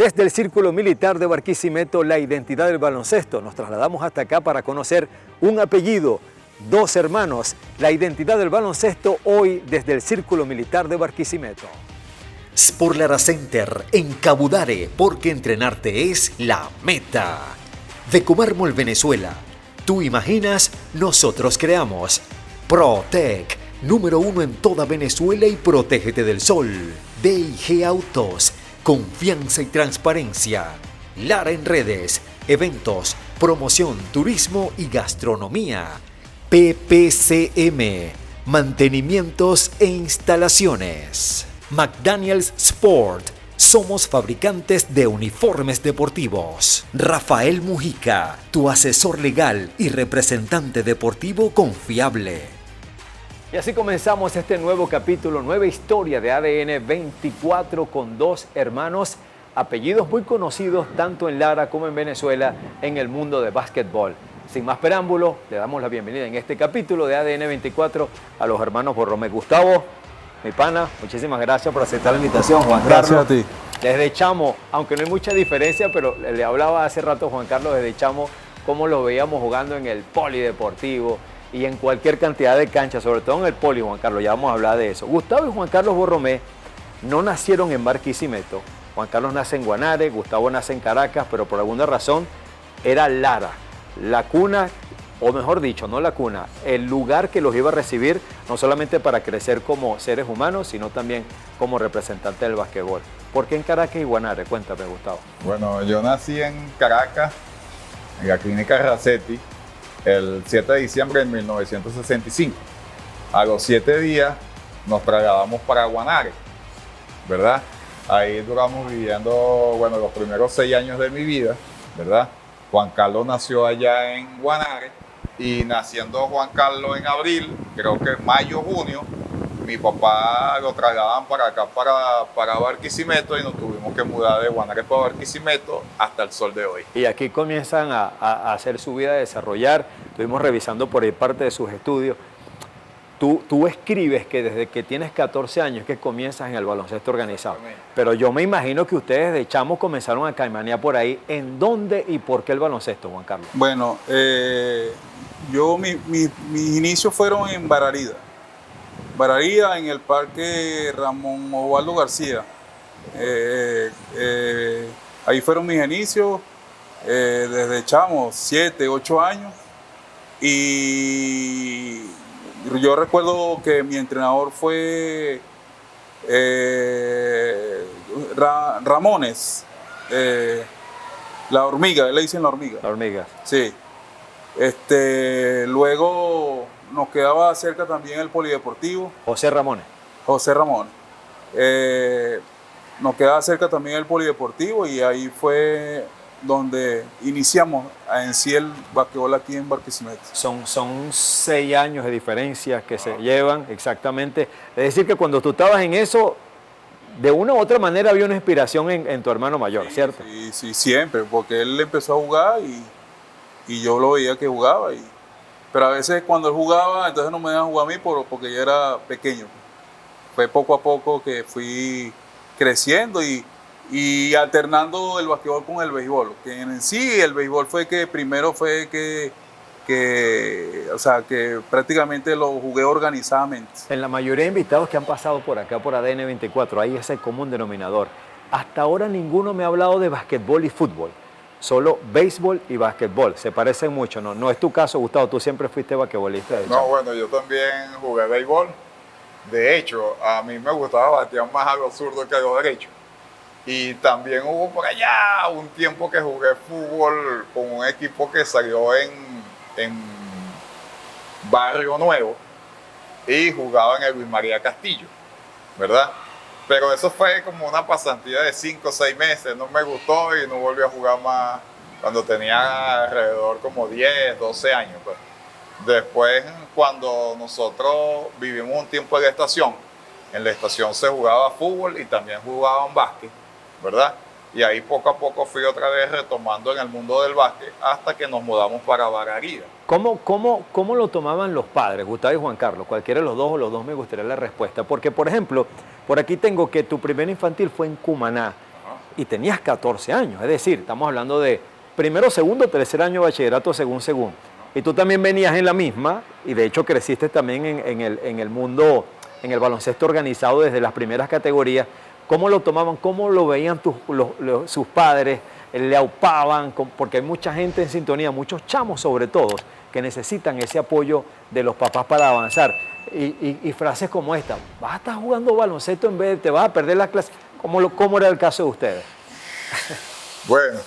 Desde el Círculo Militar de Barquisimeto, la identidad del baloncesto. Nos trasladamos hasta acá para conocer un apellido, dos hermanos. La identidad del baloncesto hoy desde el Círculo Militar de Barquisimeto. Sport Lara Center en Cabudare, porque entrenarte es la meta. Decomármol Venezuela. Tú imaginas, nosotros creamos. ProTech, número 1 en toda Venezuela y protégete del sol. DIG Autos, confianza y transparencia. Lara en redes, eventos, promoción, turismo y gastronomía. PPCM, mantenimientos e instalaciones. McDaniels Sport, somos fabricantes de uniformes deportivos. Rafael Mujica, tu asesor legal y representante deportivo confiable. Y así comenzamos este nuevo capítulo, nueva historia de ADN 24 con dos hermanos, apellidos muy conocidos tanto en Lara como en Venezuela en el mundo de básquetbol. Sin más preámbulo, le damos la bienvenida en este capítulo de ADN 24 a los hermanos Borromé. Gustavo, mi pana, muchísimas gracias por aceptar la invitación, Juan Carlos. Gracias a ti. Desde chamo, aunque no hay mucha diferencia, pero le hablaba hace rato Juan Carlos desde chamo cómo lo veíamos jugando en el polideportivo y en cualquier cantidad de canchas, sobre todo en el poli, Juan Carlos, ya vamos a hablar de eso. Gustavo y Juan Carlos Borromé no nacieron en Barquisimeto. Juan Carlos nace en Guanare, Gustavo nace en Caracas, pero por alguna razón era Lara, la cuna, o mejor dicho, no la cuna, el lugar que los iba a recibir, no solamente para crecer como seres humanos, sino también como representantes del basquetbol. ¿Por qué en Caracas y Guanare? Cuéntame, Gustavo. Bueno, yo nací en Caracas, en la clínica Racetti, el 7 de diciembre de 1965. A los 7 días nos trasladamos para Guanare, ¿verdad? Ahí duramos viviendo, bueno, los primeros 6 años de mi vida, ¿verdad? Juan Carlos nació allá en Guanare y naciendo Juan Carlos en abril, creo que mayo, junio, mi papá lo trasladaban para acá, para Barquisimeto, y nos tuvimos que mudar de Guanare para Barquisimeto hasta el sol de hoy. Y aquí comienzan a hacer su vida, a desarrollar. Estuvimos revisando por ahí parte de sus estudios. Tú escribes que desde que tienes 14 años que comienzas en el baloncesto organizado. Pero yo me imagino que ustedes de chamos comenzaron a caimanear por ahí. ¿En dónde y por qué el baloncesto, Juan Carlos? Bueno, mis inicios fueron en Bararida. Bararida, en el Parque Ramón Osvaldo García. Ahí fueron mis inicios, desde chamo, 7, 8 años. Y yo recuerdo que mi entrenador fue Ramones, la hormiga, le dicen la hormiga. La hormiga. Sí. Luego nos quedaba cerca también el polideportivo. José Ramones. José Ramones. Nos quedaba cerca también el polideportivo y ahí fue donde iniciamos en sí el basquetbol aquí en Barquisimeto. Son 6 años de diferencia que se llevan, exactamente. Es decir, que cuando tú estabas en eso, de una u otra manera había una inspiración en tu hermano mayor, Sí, ¿cierto? Sí, siempre, porque él empezó a jugar y yo lo veía que jugaba. Pero a veces cuando él jugaba, entonces no me dejaban jugar a mí porque yo era pequeño. Fue poco a poco que fui creciendo y alternando el basquetbol con el béisbol. Que en sí el béisbol fue que primero fue que prácticamente lo jugué organizadamente. En la mayoría de invitados que han pasado por acá, por ADN 24, hay ese común denominador. Hasta ahora ninguno me ha hablado de basquetbol y fútbol. Solo béisbol y basquetbol. Se parecen mucho, ¿no? No es tu caso, Gustavo. Tú siempre fuiste basquetbolista. No, bueno, yo también jugué béisbol. De hecho, a mí me gustaba batear más a lo zurdo que a lo derecho. Y también hubo por allá un tiempo que jugué fútbol con un equipo que salió en Barrio Nuevo y jugaba en el Luis María Castillo, ¿verdad? Pero eso fue como una pasantía de 5 o 6 meses, no me gustó y no volví a jugar más cuando tenía alrededor como 10, 12 años. Pues. Después, cuando nosotros vivimos un tiempo en la estación se jugaba fútbol y también jugaban básquet, ¿verdad? Y ahí poco a poco fui otra vez retomando en el mundo del básquet hasta que nos mudamos para Bararida. ¿Cómo lo tomaban los padres, Gustavo y Juan Carlos? Cualquiera de los dos o los dos me gustaría la respuesta. Porque, por ejemplo, por aquí tengo que tu primer infantil fue en Cumaná. y tenías 14 años, es decir, estamos hablando de primero, segundo, tercer año de bachillerato según. Y tú también venías en la misma, y de hecho creciste también en el mundo, en el baloncesto organizado desde las primeras categorías. ¿Cómo lo tomaban? ¿Cómo lo veían sus padres? ¿Le aupaban? Porque hay mucha gente en sintonía, muchos chamos sobre todo, que necesitan ese apoyo de los papás para avanzar. Y frases como esta: vas a estar jugando baloncesto en vez de te vas a perder la clase. ¿Cómo era el caso de ustedes? Bueno,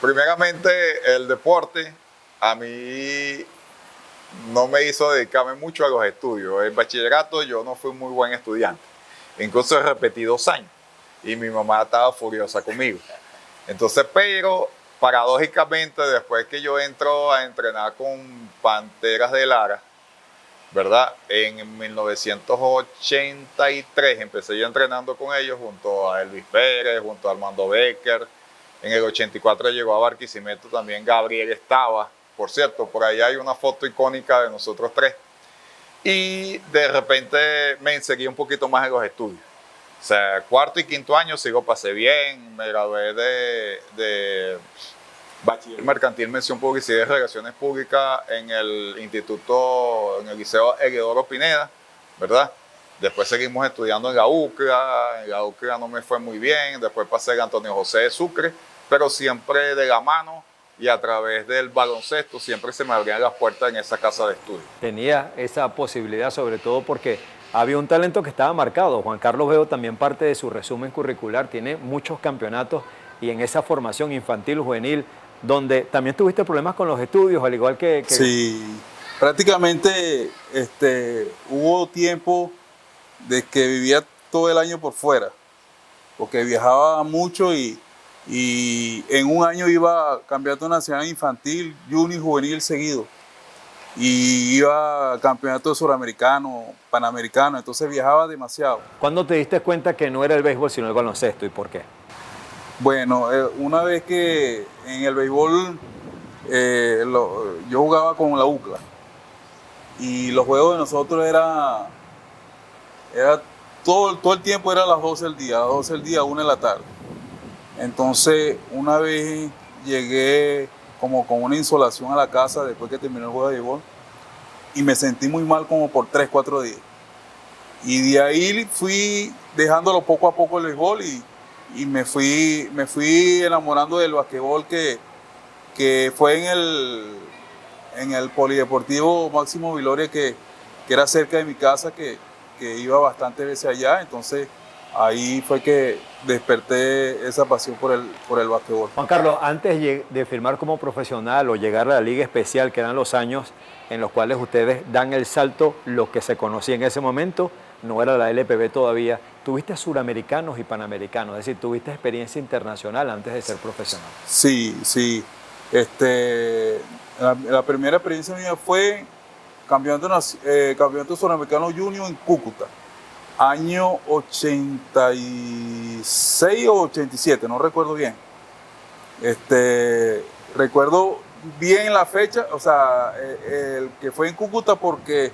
primeramente el deporte a mí no me hizo dedicarme mucho a los estudios. En bachillerato yo no fui muy buen estudiante. Incluso repetí 2 años y mi mamá estaba furiosa conmigo. Entonces, pero paradójicamente, después que yo entro a entrenar con Panteras de Lara, ¿verdad? En 1983 empecé yo entrenando con ellos junto a Elvis Pérez, junto a Armando Becker. En el 84 llegó a Barquisimeto también Gabriel estaba. Por cierto, por ahí hay una foto icónica de nosotros 3. Y de repente me inseguí un poquito más en los estudios. O sea, 4º y 5º año pasé bien. Me gradué de bachiller mercantil, mención publicidad y relaciones públicas en el instituto, en el liceo Heliodoro Pineda, ¿verdad? Después seguimos estudiando en la UCRA. En la UCRA no me fue muy bien. Después pasé a Antonio José de Sucre, pero siempre de la mano y a través del baloncesto siempre se me abrían las puertas en esa casa de estudio. Tenía esa posibilidad, sobre todo porque había un talento que estaba marcado. Juan Carlos Veo, también parte de su resumen curricular, tiene muchos campeonatos, y en esa formación infantil, juvenil, donde también tuviste problemas con los estudios, al igual que... Sí, prácticamente hubo tiempo de que vivía todo el año por fuera, porque viajaba mucho y en un año iba a campeonato nacional infantil, junior, juvenil seguido, y iba a campeonato suramericano, panamericano, entonces viajaba demasiado. ¿Cuándo te diste cuenta que no era el béisbol sino el baloncesto, y por qué? Bueno, una vez que en el béisbol yo jugaba con la UCLA y los juegos de nosotros era todo el tiempo era a las 12 del día, 1 de la tarde. Entonces, una vez llegué como con una insolación a la casa después que terminó el juego de béisbol y me sentí muy mal como por 3-4 días. Y de ahí fui dejándolo poco a poco el béisbol y me fui enamorando del basquetbol que fue en el Polideportivo Máximo Viloria, que era cerca de mi casa, que iba bastantes veces allá. Entonces ahí fue que desperté esa pasión por el basquetbol. Juan Carlos, antes de firmar como profesional o llegar a la Liga Especial, que eran los años en los cuales ustedes dan el salto, lo que se conocía en ese momento, no era la LPB todavía, tuviste suramericanos y panamericanos, es decir, tuviste experiencia internacional antes de ser profesional. Sí. La primera experiencia mía fue campeonato suramericano junior en Cúcuta, año 86 o 87, no recuerdo bien. Recuerdo bien la fecha, o sea, el que fue en Cúcuta, porque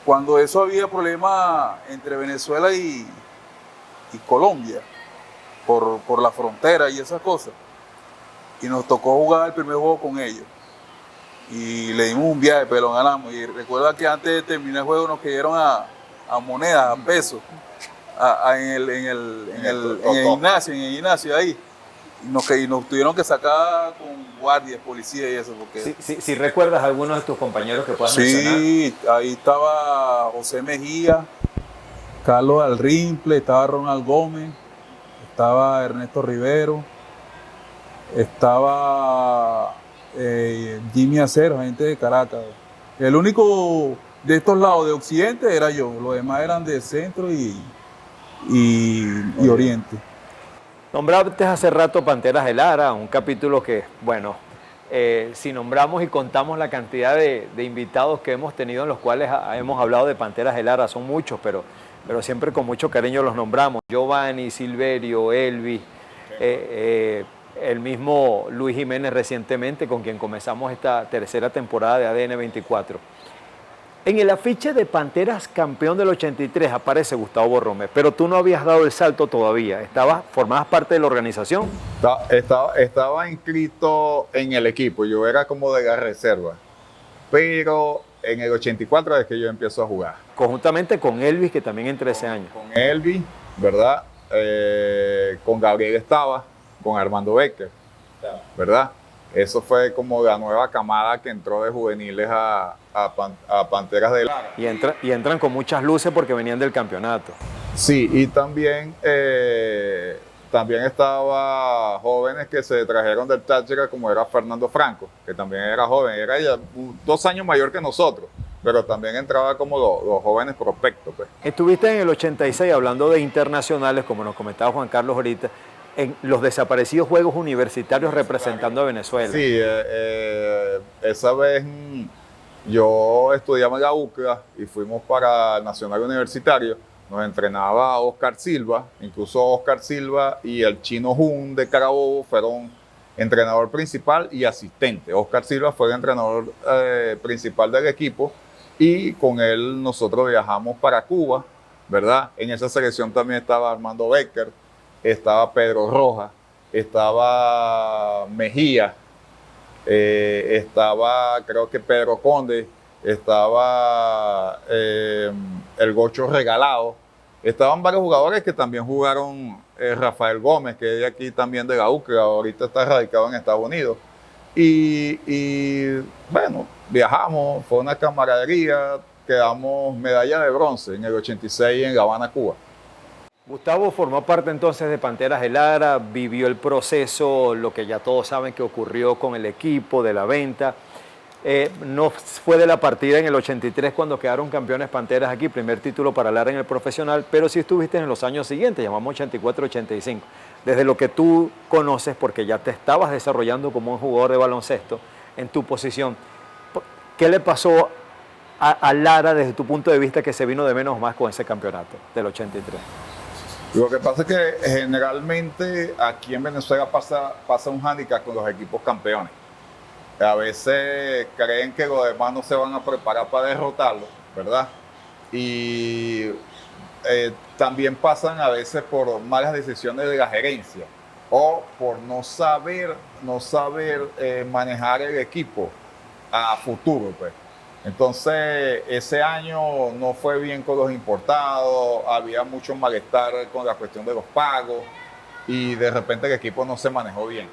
cuando eso había problemas entre Venezuela y Colombia, por la frontera y esas cosas, y nos tocó jugar el primer juego con ellos. Y le dimos un viaje, pero lo ganamos. Y recuerda que antes de terminar el juego nos cayeron a monedas, a pesos, en el gimnasio ahí. Y nos tuvieron que sacar con guardias, policía y eso. Porque... Si recuerdas a algunos de tus compañeros que puedas mencionar. Sí, ahí estaba José Mejía, Carlos Alrimple, estaba Ronald Gómez, estaba Ernesto Rivero, estaba Jimmy Acero, gente de Caracas. El único de estos lados de Occidente era yo, los demás eran de Centro y Oriente. Nombraste hace rato Panteras de Lara, un capítulo que, bueno, si nombramos y contamos la cantidad de invitados que hemos tenido en los cuales hemos hablado de Panteras de Lara, son muchos, pero siempre con mucho cariño los nombramos. Giovanni, Silverio, Elvis, el mismo Luis Jiménez recientemente, con quien comenzamos esta tercera temporada de ADN 24. En el afiche de Panteras campeón del 83 aparece Gustavo Borromé, pero tú no habías dado el salto todavía. ¿Formabas parte de la organización? Estaba inscrito en el equipo, yo era como de la reserva, pero en el 84 es que yo empiezo a jugar. Conjuntamente con Elvis, que también entró ese año. Con Elvis, ¿verdad? Con Gabriel estaba, con Armando Becker, ¿verdad? Eso fue como la nueva camada que entró de juveniles a Panteras de Lara. Y entran con muchas luces porque venían del campeonato. Sí, y también estaba jóvenes que se trajeron del Táchira, como era Fernando Franco, que también era joven, era ya 2 años mayor que nosotros, pero también entraba como los jóvenes prospectos. Pues. Estuviste en el 86, hablando de internacionales, como nos comentaba Juan Carlos ahorita, en los desaparecidos Juegos Universitarios representando a Venezuela. Sí, esa vez yo estudiaba en la UCLA y fuimos para el Nacional Universitario. Nos entrenaba Oscar Silva, incluso Oscar Silva y el Chino Jun de Carabobo fueron entrenador principal y asistente. Oscar Silva fue el entrenador principal del equipo y con él nosotros viajamos para Cuba, ¿verdad? En esa selección también estaba Armando Becker, estaba Pedro Rojas, estaba Mejía, estaba creo que Pedro Conde, estaba el Gocho Regalado, estaban varios jugadores que también jugaron, Rafael Gómez, que es de aquí también de la UCLA, ahorita está radicado en Estados Unidos, y bueno, viajamos, fue una camaradería, quedamos medalla de bronce en el 86 en La Habana, Cuba. Gustavo formó parte entonces de Panteras de Lara, vivió el proceso, lo que ya todos saben que ocurrió con el equipo, de la venta. No fue de la partida en el 83 cuando quedaron campeones Panteras aquí, primer título para Lara en el profesional, pero sí estuviste en los años siguientes, llamamos 84-85. Desde lo que tú conoces, porque ya te estabas desarrollando como un jugador de baloncesto en tu posición, ¿qué le pasó a Lara desde tu punto de vista que se vino de menos más con ese campeonato del 83? Lo que pasa es que generalmente aquí en Venezuela pasa un hándicap con los equipos campeones. A veces creen que los demás no se van a preparar para derrotarlos, ¿verdad? Y también pasan a veces por malas decisiones de la gerencia o por no saber manejar el equipo a futuro, pues. Entonces, ese año no fue bien con los importados, había mucho malestar con la cuestión de los pagos y de repente el equipo no se manejó bien.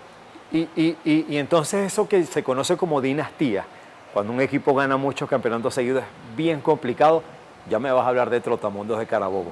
Y entonces eso que se conoce como dinastía, cuando un equipo gana muchos campeonatos seguidos, es bien complicado. Ya me vas a hablar de Trotamundos de Carabobo,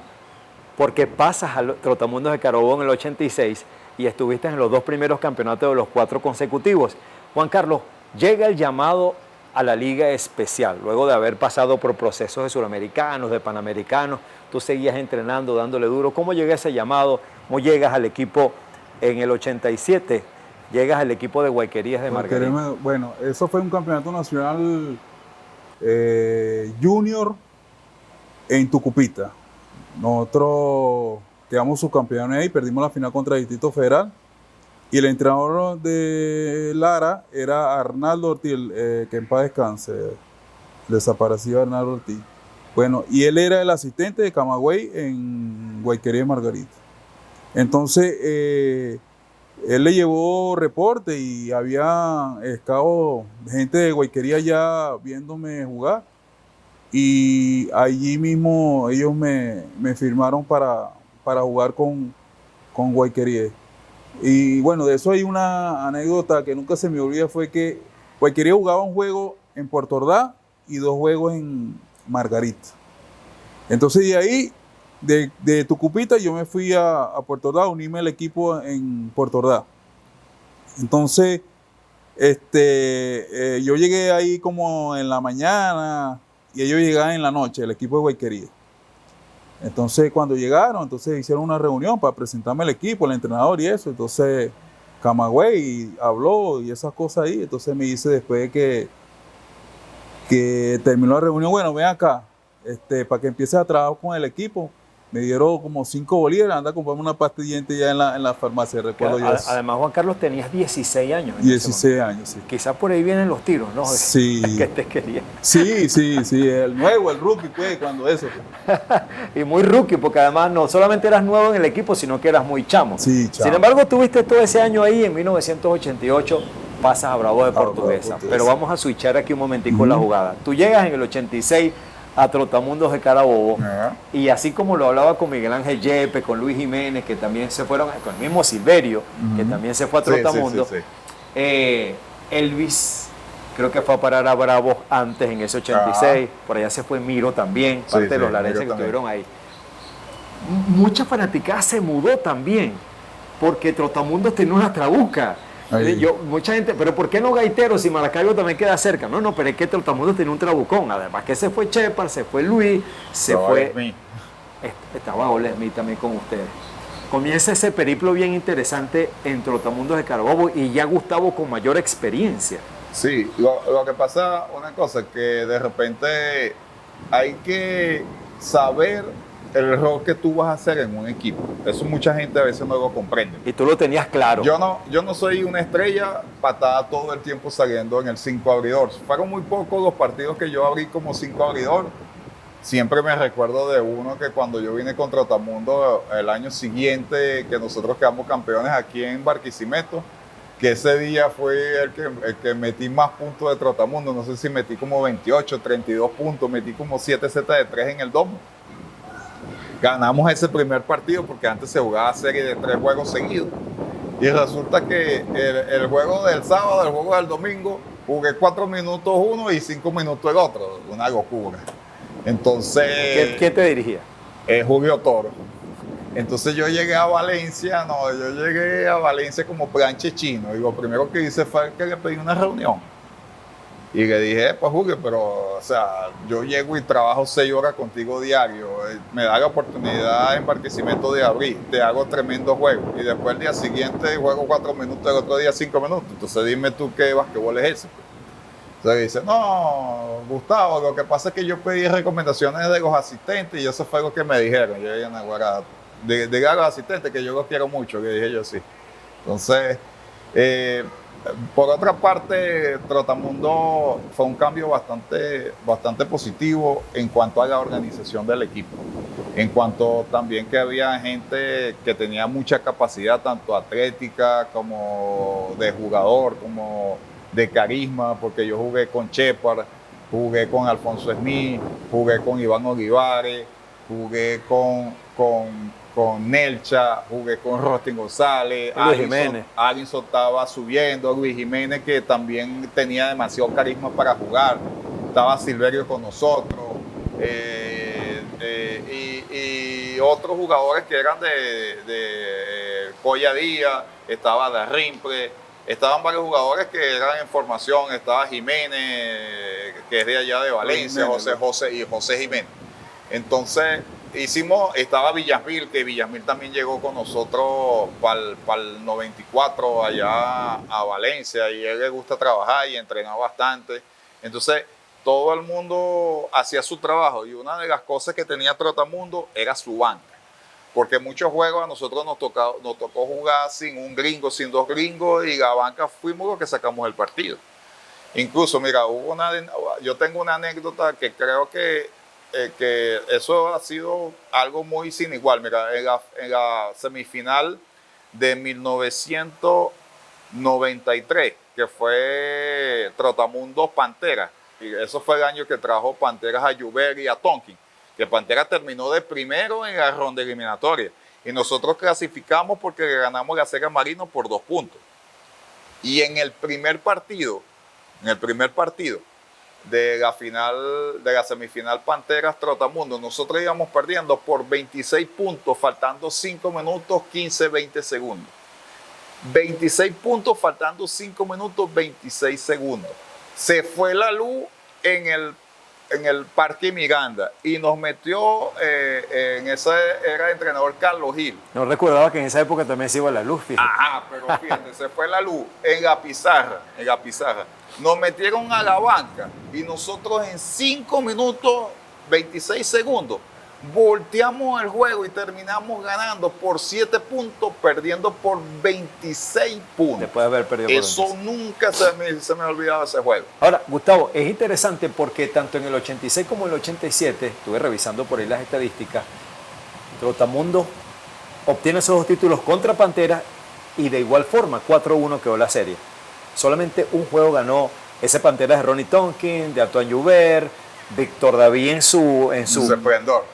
porque pasas al Trotamundos de Carabobo en el 86 y estuviste en los 2 primeros campeonatos de los 4 consecutivos. Juan Carlos, llega el llamado a la Liga Especial, luego de haber pasado por procesos de suramericanos, de panamericanos, tú seguías entrenando, dándole duro. ¿Cómo llega ese llamado? ¿Cómo llegas al equipo en el 87? Llegas al equipo de Guayquerías de Margarita. Bueno, eso fue un campeonato nacional junior en Tucupita. Nosotros quedamos subcampeones ahí, perdimos la final contra el Distrito Federal. Y el entrenador de Lara era Arnaldo Ortiz, que en paz descanse, desaparecido Arnaldo Ortiz. Bueno, y él era el asistente de Camagüey en Guayquería Margarita. Entonces, él le llevó reporte y había gente de Guayquería ya viéndome jugar. Y allí mismo ellos me firmaron para jugar con Guayquería. Y bueno, de eso hay una anécdota que nunca se me olvida, fue que Guayquería jugaba un juego en Puerto Ordaz y 2 juegos en Margarita. Entonces de ahí, de Tucupita, yo me fui a Puerto Ordaz, unirme al equipo en Puerto Ordaz. Entonces, yo llegué ahí como en la mañana y ellos llegaban en la noche, el equipo de Guayquería. Entonces, cuando llegaron, entonces hicieron una reunión para presentarme el equipo, el entrenador y eso. Entonces, Camagüey habló y esas cosas ahí. Entonces me dice después de que terminó la reunión, bueno, ven acá, para que empieces a trabajar con el equipo, me dieron como 5 bolívares, anda a comprarme una pastillenta ya en la farmacia, recuerdo yo eso. Además, Juan Carlos, tenías 16 años. En ese 16 años, sí. Quizás por ahí vienen los tiros, ¿no? Sí. Que te querían. Sí, el nuevo, el rookie, pues, cuando eso. Y muy rookie, porque además no solamente eras nuevo en el equipo, sino que eras muy chamo. Sí, chamo. Sin embargo, tuviste todo ese año ahí, en 1988, pasas a Bravo de Portuguesa. Pero vamos a switchar aquí un momentico la jugada. Tú llegas en el 86 a Trotamundos de Carabobo, y así como lo hablaba con Miguel Ángel Yepes, con Luis Jiménez, que también se fueron, con el mismo Silverio, que también se fue a Trotamundos, Elvis creo que fue a parar a Bravos antes, en ese 86, por allá se fue Miro también, parte de los larenses que estuvieron ahí. Mucha fanaticada se mudó también, porque Trotamundos tenía una trabuca. Mucha gente, pero ¿por qué no Gaiteros si Maracaibo también queda cerca? No, pero es que Trotamundos tenía un trabucón. Además que se fue Shepard, se fue Luis, estaba Ole Smith también con ustedes. Comienza ese periplo bien interesante en Trotamundos de Carabobo y ya Gustavo con mayor experiencia. Sí, lo que pasa, una cosa, que de repente hay que saber el rol que tú vas a hacer en un equipo. Eso mucha gente a veces no lo comprende. Y tú lo tenías claro. Yo no soy una estrella patada todo el tiempo saliendo en el 5 abridor. Fueron muy pocos los partidos que yo abrí como 5 abridor. Siempre me recuerdo de uno que cuando yo vine contra Trotamundo el año siguiente, que nosotros quedamos campeones aquí en Barquisimeto, que ese día fue el que metí más puntos de Trotamundo. No sé si metí como 28, 32 puntos, metí como 7 setas de 3 en el domo. Ganamos ese primer partido porque antes se jugaba serie de 3 juegos seguidos. Y resulta que el juego del sábado, el juego del domingo, jugué 4 minutos uno y 5 minutos el otro. Una locura. Entonces... ¿Quién te dirigía? Julio Toro. Entonces yo llegué a Valencia, como planche chino. Y lo primero que hice fue que le pedí una reunión. Y le dije, pues Julio, pero, o sea, yo llego y trabajo 6 horas contigo diario, me da la oportunidad en Barquisimeto de abrir, te hago tremendo juego, y después el día siguiente juego 4 minutos, el otro día 5 minutos, entonces dime tú qué basquetbol es ese. Entonces dice, no, Gustavo, lo que pasa es que yo pedí recomendaciones de los asistentes y eso fue lo que me dijeron. Yo dije, diga a los asistentes que yo los quiero mucho, que dije yo sí. Entonces, por otra parte, Trotamundo fue un cambio bastante positivo en cuanto a la organización del equipo. En cuanto también que había gente que tenía mucha capacidad, tanto atlética como de jugador, como de carisma, porque yo jugué con Shepard, jugué con Alfonso Smith, jugué con Iván Olivares, jugué con Nelcha, jugué con Rostin González, Alinson estaba subiendo, Luis Jiménez, que también tenía demasiado carisma para jugar, estaba Silverio con nosotros, y otros jugadores que eran de Coya Díaz, estaba Darrimple, estaban varios jugadores que eran en formación, estaba Jiménez, que es de allá de Valencia, José Jiménez. Entonces, estaba Villasmil, que Villasmil también llegó con nosotros para el 94 allá a Valencia, y a él le gusta trabajar y entrenar bastante. Entonces, todo el mundo hacía su trabajo, y una de las cosas que tenía Trotamundo era su banca. Porque muchos juegos a nosotros nos tocó jugar sin un gringo, sin 2 gringos, y la banca fuimos los que sacamos el partido. Incluso, mira, yo tengo una anécdota que creo que eso ha sido algo muy sin igual. Mira, en la semifinal de 1993, que fue Trotamundos Pantera, y eso fue el año que trajo Panteras a Juber y a Tonkin, que Pantera terminó de primero en la ronda eliminatoria, y nosotros clasificamos porque ganamos la Serie Marino por 2 puntos. Y en el primer partido de la semifinal Panteras Trotamundo, nosotros íbamos perdiendo por 26 puntos, faltando 5 minutos, 15, 20 segundos. 26 puntos, faltando 5 minutos, 26 segundos. Se fue la luz en el Parque Miranda y nos metió, en ese era el entrenador Carlos Gil. No recordaba que en esa época también se iba la luz, fíjate. Pero fíjate, se fue la luz en la pizarra. Nos metieron a la banca y nosotros en 5 minutos, 26 segundos, volteamos el juego y terminamos ganando por 7 puntos, perdiendo por 26 puntos. Después de haber perdido por Eso 26. nunca se me ha olvidado ese juego. Ahora, Gustavo, es interesante porque tanto en el 86 como en el 87, estuve revisando por ahí las estadísticas, Trotamundo obtiene esos 2 títulos contra Pantera y de igual forma 4-1 quedó la serie. Solamente un juego ganó ese Pantera de Ronnie Tonkin, de Antoine Joubert, Víctor David en su Esplendor.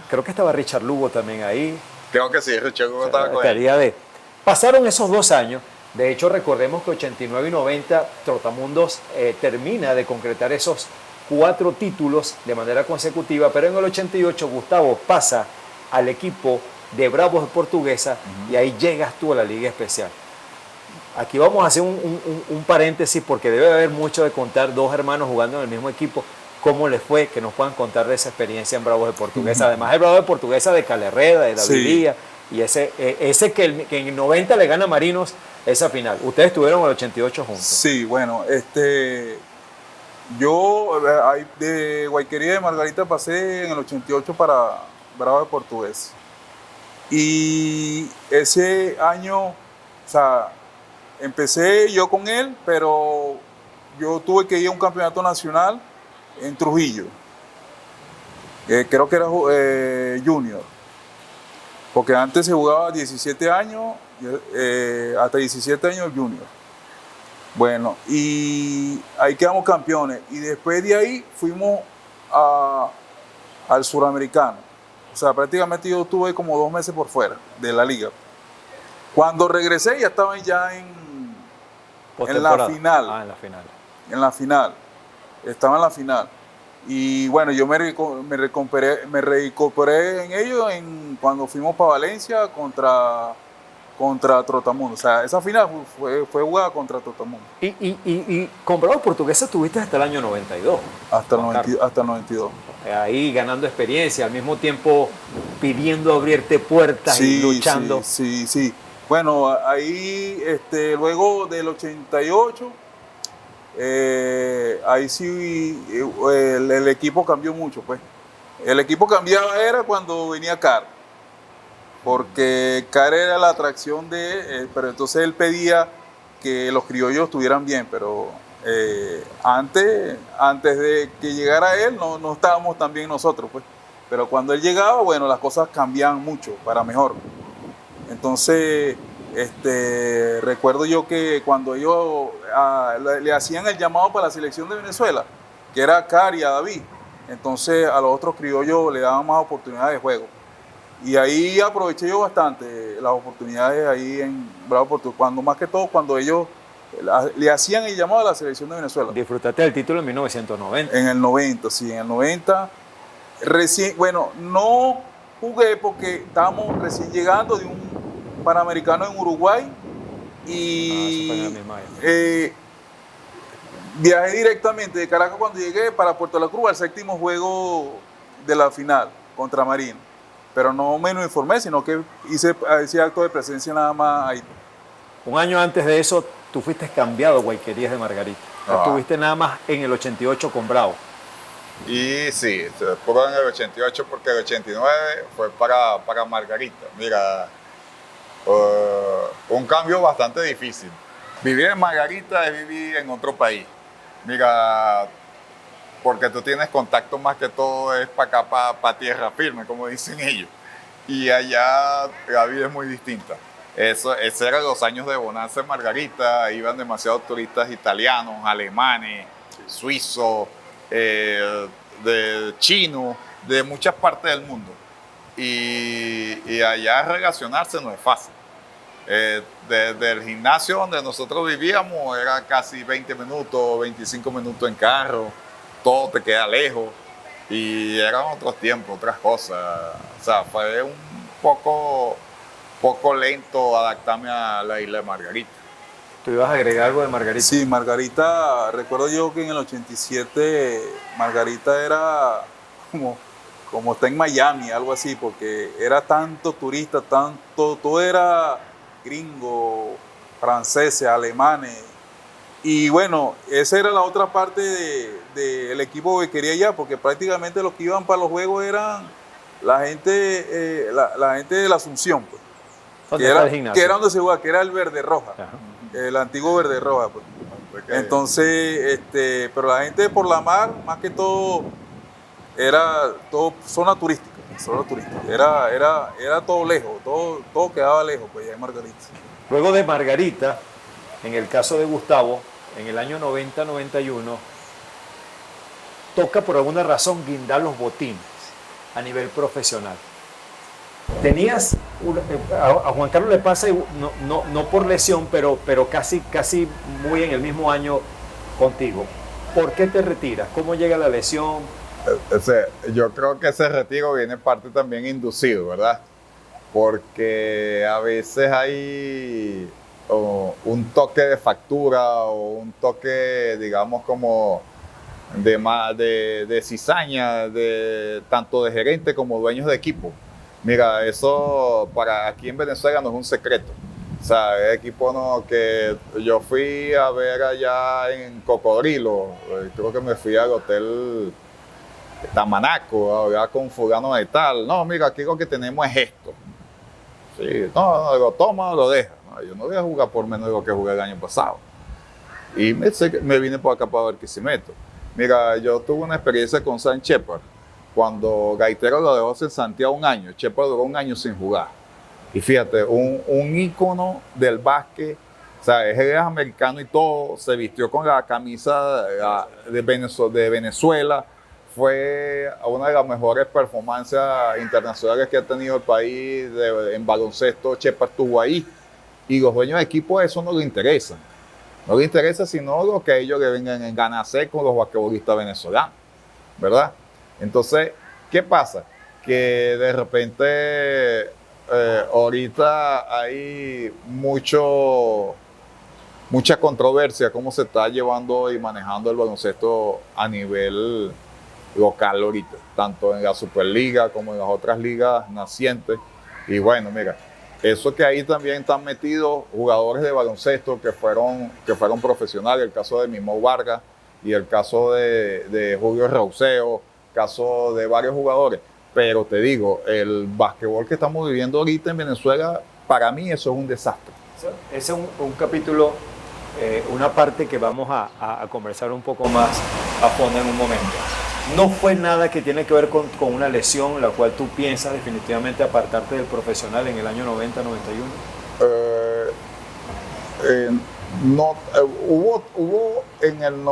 creo que estaba Richard Lugo también ahí. Creo que sí, Richard Hugo estaba con él. Estaría de. Pasaron esos 2 años. De hecho, recordemos que 89 y 90 Trotamundos termina de concretar esos 4 títulos de manera consecutiva, pero en el 88 Gustavo pasa al equipo de Bravos de Portuguesa y ahí llegas tú a la Liga Especial. Aquí vamos a hacer un paréntesis porque debe haber mucho de contar, 2 hermanos jugando en el mismo equipo. ¿Cómo les fue? Que nos puedan contar de esa experiencia en Bravos de Portuguesa. Además, el Bravo de Portuguesa de Calerreda, de David Díaz, y ese que en el 90 le gana a Marinos esa final. Ustedes estuvieron en el 88 juntos. Sí, bueno, yo de Guayquería de Margarita pasé en el 88 para Bravo de Portugués. Y ese año, o sea, empecé yo con él, pero yo tuve que ir a un campeonato nacional en Trujillo. Creo que era junior. Porque antes se jugaba 17 años, hasta 17 años junior. Bueno, y ahí quedamos campeones. Y después de ahí fuimos al suramericano. O sea, prácticamente yo estuve como 2 meses por fuera de la liga. Cuando regresé ya estaba ya en la final. En la final. En la final. Estaba en la final. Y bueno, yo me reincorporé en ello cuando fuimos para Valencia contra Trotamundo. O sea, esa final fue jugada contra Trotamundo. Y con Bravos Portuguesa estuviste hasta el año 92. Hasta el 92. Ahí ganando experiencia, al mismo tiempo pidiendo abrirte puertas y luchando. Sí. Bueno, ahí luego del 88, ahí sí el equipo cambió mucho, pues. El equipo cambiaba era cuando venía Car, porque Car era la atracción pero entonces él pedía que los criollos estuvieran bien, pero antes de que llegara él no estábamos tan bien nosotros, pues. Pero cuando él llegaba, bueno, las cosas cambiaban mucho para mejor. Entonces, recuerdo yo que cuando ellos le hacían el llamado para la selección de Venezuela, que era a Car y a David, entonces a los otros criollos le daban más oportunidades de juego. Y ahí aproveché yo bastante las oportunidades ahí en Bravo Portugués, más que todo cuando ellos le hacían el llamado a la selección de Venezuela. Disfrutaste del título en 1990. En el 90, sí, en el 90. Recién, bueno, no jugué porque estábamos recién llegando de un Panamericano en Uruguay y viajé directamente de Caracas cuando llegué para Puerto La Cruz al 7º juego de la final contra Marino. Pero no me lo informé, sino que hice ese acto de presencia nada más ahí. Un año antes de eso, tú fuiste cambiado a Guayquerías de Margarita. Estuviste nada más en el 88 con Bravo. Y sí, puro en el 88 porque el 89 fue para Margarita. Mira, un cambio bastante difícil. Vivir en Margarita es vivir en otro país. Mira, porque tú tienes contacto más que todo es para acá, para tierra firme, como dicen ellos. Y allá la vida es muy distinta. Esos eran los años de bonanza en Margarita. Iban demasiados turistas italianos, alemanes, suizos, de chinos, de muchas partes del mundo. Y allá relacionarse no es fácil. Desde el gimnasio donde nosotros vivíamos era casi 20 minutos, 25 minutos en carro, todo te queda lejos y eran otros tiempos, otras cosas. O sea, fue un poco lento adaptarme a la isla de Margarita. ¿Tú ibas a agregar algo de Margarita? Sí, Margarita, recuerdo yo que en el 87 Margarita era como está en Miami, algo así, porque era tanto turista, todo era gringo, franceses, alemanes. Y bueno, esa era la otra parte del equipo que quería allá, porque prácticamente los que iban para los juegos eran la gente, la gente de la Asunción, pues, ¿Dónde está el gimnasio? que era donde se jugaba, que era el Verde Roja, Ajá. el antiguo Verde Roja, pues. Entonces, pero la gente de Por la Mar, más que todo, era todo zona turística, era todo lejos, todo quedaba lejos, pues, ya en Margarita. Luego de Margarita, en el caso de Gustavo, en el año 90-91, toca por alguna razón guindar los botines a nivel profesional. Tenías, a Juan Carlos le pasa, no por lesión, pero casi muy en el mismo año contigo. ¿Por qué te retiras? ¿Cómo llega la lesión? Yo creo que ese retiro viene parte también inducido, ¿verdad? Porque a veces hay un toque de factura o un toque, digamos, como de cizaña, tanto de gerente como dueños de equipo. Mira, eso para aquí en Venezuela no es un secreto. O sea, el equipo que yo fui a ver allá en Cocodrilo, creo que me fui al hotel Tamanaco, a hablar con fulano de tal. No, mira, aquí lo que tenemos es esto. Sí, no, lo toma o lo deja. No, yo no voy a jugar por menos de lo que jugué el año pasado. Y me vine por acá para Barquisimeto. Mira, yo tuve una experiencia con San Shepard. Cuando Gaitero lo dejó en Santiago un año, Shepard duró un año sin jugar. Y fíjate, un ícono del básquet, o sea, él es americano y todo, se vistió con la camisa de Venezuela, fue una de las mejores performances internacionales que ha tenido el país en baloncesto. Shepard estuvo ahí. Y los dueños de equipo eso no les interesa. No les interesa sino lo que ellos le vengan a ganarse con los basquetbolistas venezolanos, ¿verdad? Entonces, ¿qué pasa? Que de repente ahorita hay mucha controversia cómo se está llevando y manejando el baloncesto a nivel local ahorita, tanto en la Superliga como en las otras ligas nacientes. Y bueno, mira, eso que ahí también están metidos jugadores de baloncesto que fueron profesionales, el caso de Mimo Vargas y el caso de Julio Rauseo, caso de varios jugadores. Pero te digo, el básquetbol que estamos viviendo ahorita en Venezuela, para mí eso es un desastre. Ese es un capítulo, una parte que vamos a conversar un poco más a fondo en un momento. No fue nada que tiene que ver con una lesión, la cual tú piensas definitivamente apartarte del profesional en el año 90-91. No, hubo en el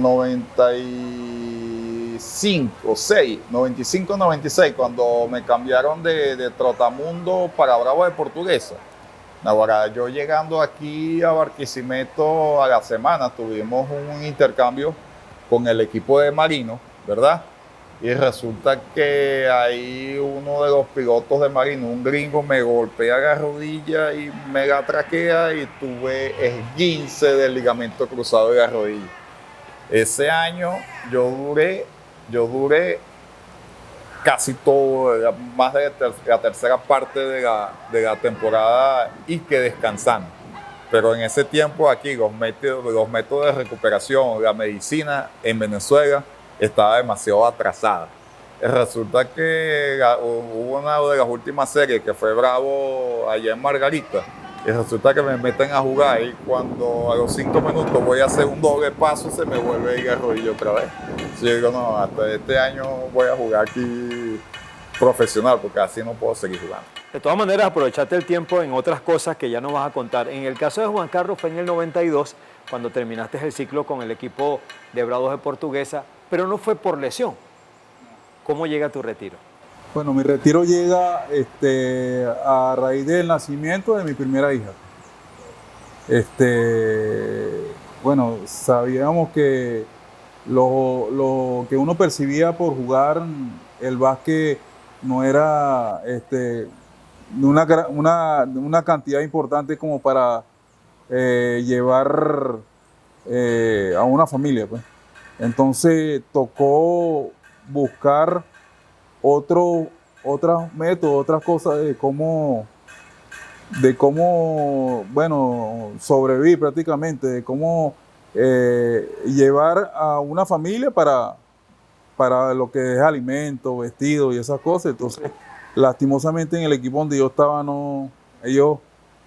95-96, cuando me cambiaron de Trotamundo para Bravo de Portuguesa. Ahora, yo llegando aquí a Barquisimeto a la semana, tuvimos un intercambio con el equipo de Marino, ¿verdad? Y resulta que ahí uno de los pilotos de Marino, un gringo, me golpea la rodilla y me la traquea y tuve esguince del ligamento cruzado de la rodilla. Ese año yo duré casi todo, más de la tercera parte de la temporada y que descansando. Pero en ese tiempo aquí los métodos de recuperación, la medicina en Venezuela estaba demasiado atrasada. Resulta que hubo una de las últimas series que fue Bravo allá en Margarita. Y resulta que me meten a jugar y cuando a los 5 minutos voy a hacer un doble paso se me vuelve a ir el rodillo otra vez. Yo digo, no, hasta este año voy a jugar aquí profesional porque así no puedo seguir jugando. De todas maneras, aprovechaste el tiempo en otras cosas que ya nos vas a contar. En el caso de Juan Carlos fue en el 92, cuando terminaste el ciclo con el equipo de Bravos de Portuguesa, pero no fue por lesión. ¿Cómo llega tu retiro? Bueno, mi retiro llega a raíz del nacimiento de mi primera hija. Bueno, sabíamos que lo que uno percibía por jugar el básquet no era una cantidad importante como para llevar a una familia, pues. Entonces tocó buscar otros métodos, otras cosas de cómo, bueno, sobrevivir prácticamente, de cómo llevar a una familia para para lo que es alimento, vestido y esas cosas. Entonces, lastimosamente en el equipo donde yo estaba, no, ellos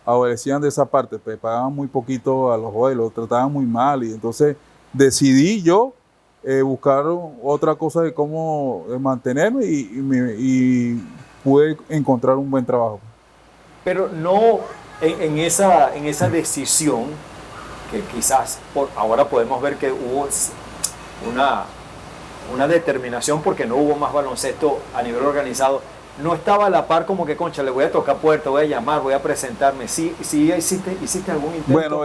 adolecían de esa parte, pues pagaban muy poquito a los jugadores, los trataban muy mal, y entonces decidí yo buscar otra cosa de cómo mantenerme y pude encontrar un buen trabajo. Pero no en esa decisión, que quizás ahora podemos ver que hubo una determinación porque no hubo más baloncesto a nivel organizado. No estaba a la par como que, concha, le voy a tocar puerta, voy a llamar, voy a presentarme. ¿Sí hiciste algún intento? Bueno,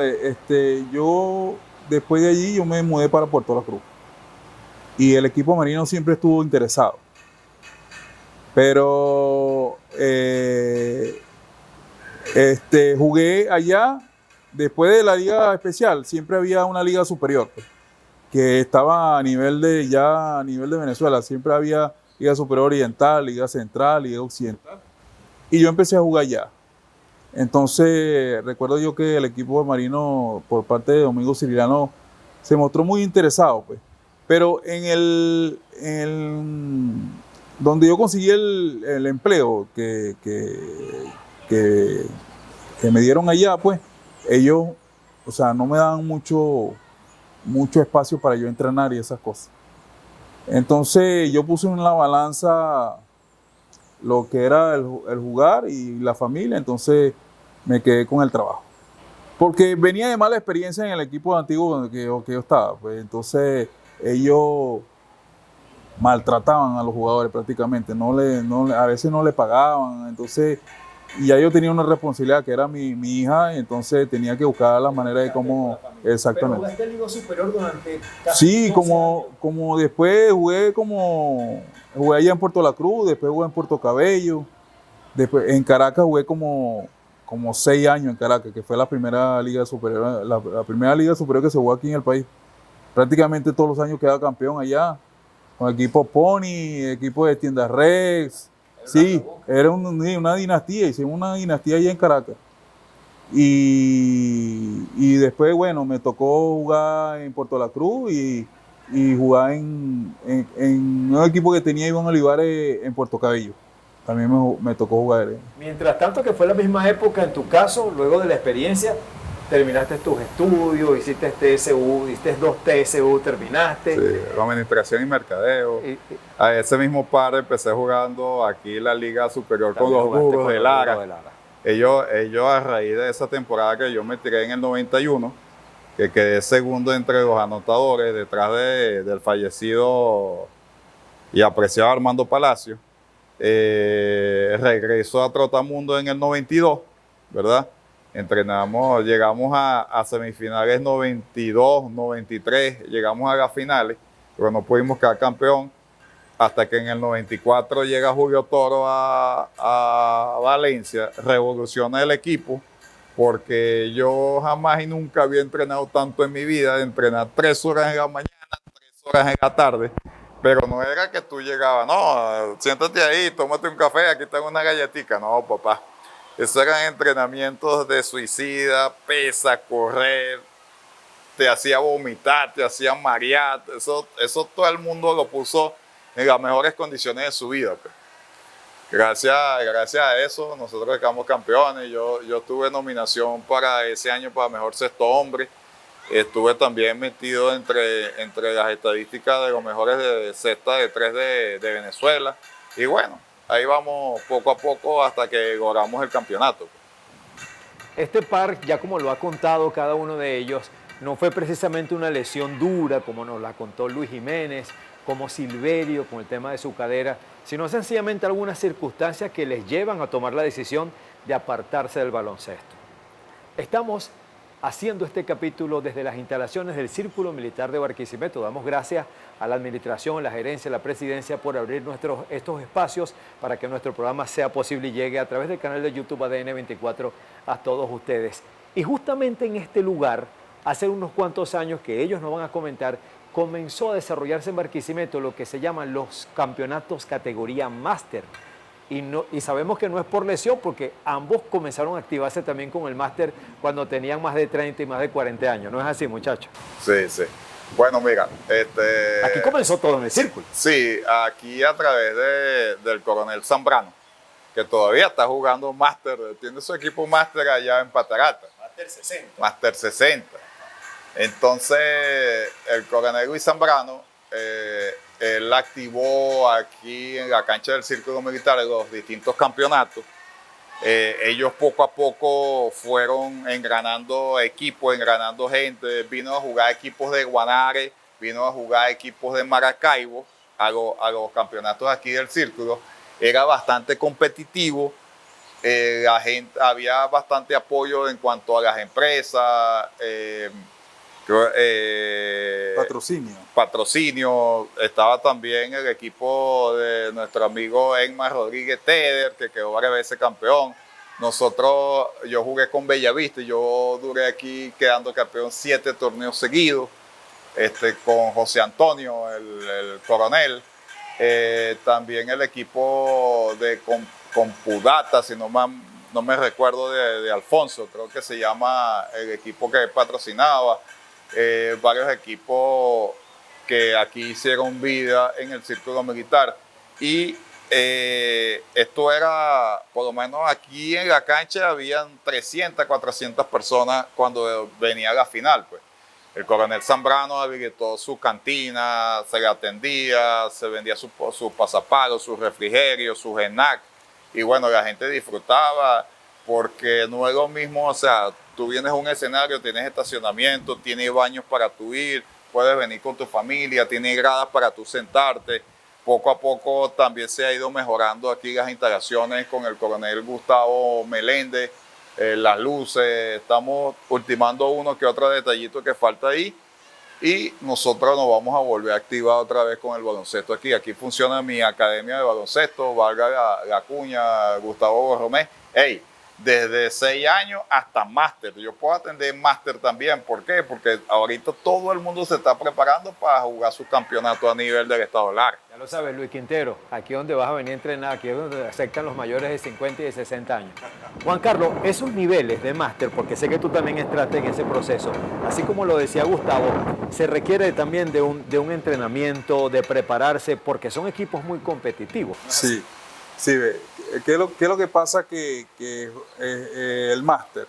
yo después de allí yo me mudé para Puerto La Cruz. Y el equipo marino siempre estuvo interesado. Pero jugué allá, después de la liga especial, siempre había una liga superior, pues, que estaba a nivel de Venezuela. Siempre había liga superior oriental, liga central, liga occidental. Y yo empecé a jugar allá. Entonces, recuerdo yo que el equipo marino, por parte de Domingo Cirilano, se mostró muy interesado, pues. Pero donde yo conseguí el empleo que me dieron allá, pues, ellos, o sea, no me daban mucho espacio para yo entrenar y esas cosas. Entonces, yo puse en la balanza lo que era el jugar y la familia, entonces me quedé con el trabajo. Porque venía de mala experiencia en el equipo antiguo donde que yo estaba, pues, entonces ellos maltrataban a los jugadores prácticamente, a veces no le pagaban, entonces, y ya yo tenía una responsabilidad que era mi hija, y entonces tenía que buscar la manera de cómo, exactamente. ¿Pero jugaste Liga Superior durante casi Sí, como después jugué allá en Puerto La Cruz, después jugué en Puerto Cabello, después en Caracas jugué como 6 años en Caracas, que fue la primera liga superior, la primera liga superior que se jugó aquí en el país. Prácticamente todos los años quedaba campeón allá, con equipo Pony, equipo de Tiendas Rex. Sí, era una dinastía, hicimos una dinastía allá en Caracas. Y después, bueno, me tocó jugar en Puerto La Cruz y jugar en un equipo que tenía Iván Olivares en Puerto Cabello. También me tocó jugar. Mientras tanto, que fue la misma época en tu caso, luego de la experiencia, terminaste tus estudios, hiciste TSU, hiciste 2 TSU, terminaste. Sí, administración y mercadeo. A ese mismo par empecé jugando aquí la Liga Superior con los Burros de Lara. Ellos a raíz de esa temporada que yo me tiré en el 91, que quedé segundo entre los anotadores detrás del fallecido y apreciado Armando Palacio, regresó a Trotamundo en el 92, ¿verdad? Llegamos a semifinales 92, 93, llegamos a las finales, pero no pudimos quedar campeón hasta que en el 94 llega Julio Toro a Valencia, revoluciona el equipo, porque yo jamás y nunca había entrenado tanto en mi vida, de entrenar 3 horas en la mañana, 3 horas en la tarde, pero no era que tú llegabas, no, siéntate ahí, tómate un café, aquí tengo una galletita, no, papá. Esos eran entrenamientos de suicida, pesa, correr, te hacía vomitar, te hacía marear. Eso todo el mundo lo puso en las mejores condiciones de su vida, pues. Gracias a eso nosotros quedamos campeones. Yo tuve nominación para ese año para Mejor Sexto Hombre. Estuve también metido entre las estadísticas de los mejores de cesta de 3 de Venezuela. Y bueno, ahí vamos poco a poco hasta que logramos el campeonato. Este par, ya como lo ha contado cada uno de ellos, no fue precisamente una lesión dura como nos la contó Luis Jiménez, como Silverio con el tema de su cadera, sino sencillamente algunas circunstancias que les llevan a tomar la decisión de apartarse del baloncesto. Estamos haciendo este capítulo desde las instalaciones del Círculo Militar de Barquisimeto. Damos gracias a la administración, la gerencia, la presidencia por abrir estos espacios para que nuestro programa sea posible y llegue a través del canal de YouTube ADN 24 a todos ustedes. Y justamente en este lugar, hace unos cuantos años que ellos nos van a comentar, comenzó a desarrollarse en Barquisimeto lo que se llaman los campeonatos categoría máster. Y sabemos que no es por lesión, porque ambos comenzaron a activarse también con el máster cuando tenían más de 30 y más de 40 años. ¿No es así, muchachos? Sí, sí. Bueno, mira, Aquí comenzó todo en el círculo. sí, aquí a través del Coronel Zambrano, que todavía está jugando Máster, tiene su equipo Máster allá en Patarata. Máster 60. Máster 60. Entonces, el Coronel Luis Zambrano, él activó aquí en la cancha del Círculo Militar los distintos campeonatos. Ellos poco a poco fueron engranando equipos, engranando gente, vino a jugar equipos de Guanare, vino a jugar equipos de Maracaibo a los campeonatos aquí del Círculo. Era bastante competitivo, la gente, había bastante apoyo en cuanto a las empresas, patrocinio. Estaba también el equipo de nuestro amigo Enmar Rodríguez Teder, que quedó varias veces campeón. Yo jugué con Bellavista y yo duré aquí quedando campeón 7 torneos seguidos, con José Antonio, el coronel. También el equipo de Compudata, si no me recuerdo de Alfonso, creo que se llama el equipo que patrocinaba. Varios equipos que aquí hicieron vida en el Círculo Militar. Y esto era, por lo menos aquí en la cancha, habían 300, 400 personas cuando venía la final, pues. El Coronel Zambrano habilitó su cantina, se le atendía, se vendía sus pasapalos, sus refrigerios, sus snack. Y bueno, la gente disfrutaba porque no es lo mismo, o sea, tú vienes a un escenario, tienes estacionamiento, tienes baños para tú ir, puedes venir con tu familia, tienes gradas para tú sentarte. Poco a poco también se ha ido mejorando aquí las instalaciones con el coronel Gustavo Meléndez, las luces, estamos ultimando uno que otro detallito que falta ahí y nosotros nos vamos a volver a activar otra vez con el baloncesto aquí. Aquí funciona mi academia de baloncesto, valga la cuña, Gustavo Borromé. Hey, desde 6 años hasta máster. Yo puedo atender máster también. ¿Por qué? Porque ahorita todo el mundo se está preparando para jugar su campeonato a nivel del estado Lara. Ya lo sabes, Luis Quintero, aquí donde vas a venir a entrenar, aquí es donde aceptan los mayores de 50 y de 60 años. Juan Carlos, esos niveles de máster, porque sé que tú también entraste en ese proceso, así como lo decía Gustavo, se requiere también de un entrenamiento, de prepararse, porque son equipos muy competitivos. Sí, sí, ve. ¿Qué es lo que pasa? Que el máster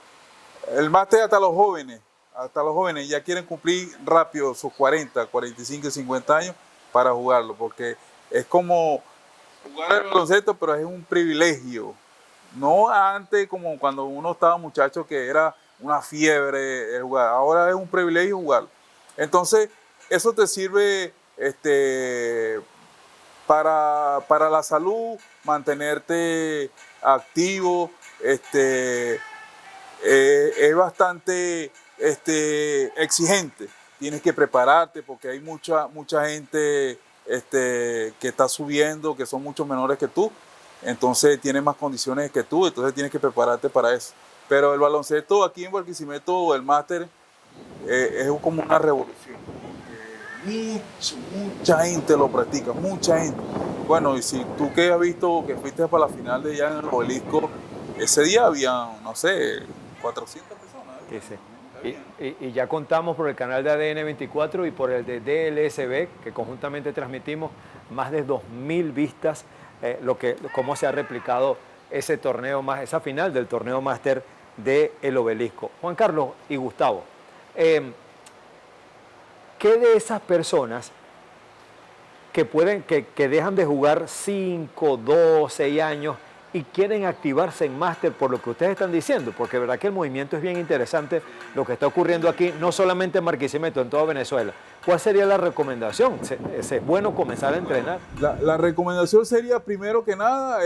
hasta los jóvenes ya quieren cumplir rápido sus 40, 45 y 50 años para jugarlo, porque es como jugar al baloncesto, pero es un privilegio. No antes como cuando uno estaba muchacho que era una fiebre el jugar, ahora es un privilegio jugarlo. Entonces, eso te sirve para la salud, mantenerte activo, es bastante exigente. Tienes que prepararte porque hay mucha gente que está subiendo, que son mucho menores que tú, entonces tienen más condiciones que tú, entonces tienes que prepararte para eso. Pero el baloncesto aquí en Barquisimeto, el máster, es como una revolución. Mucha gente lo practica, mucha gente. Bueno, y si tú que has visto que fuiste para la final de allá en el Obelisco, ese día había, no sé, 400 personas. Sí, sí. Y ya contamos por el canal de ADN 24 y por el de DLSB, que conjuntamente transmitimos, más de 2.000 vistas, cómo se ha replicado ese torneo más, esa final del torneo máster de El Obelisco. Juan Carlos y Gustavo, ¿qué de esas personas que dejan de jugar 5, 2, 6 años y quieren activarse en máster por lo que ustedes están diciendo? Porque verdad que el movimiento es bien interesante, lo que está ocurriendo aquí, no solamente en Barquisimeto, en toda Venezuela. ¿Cuál sería la recomendación? ¿Es bueno comenzar a entrenar? La recomendación sería, primero que nada,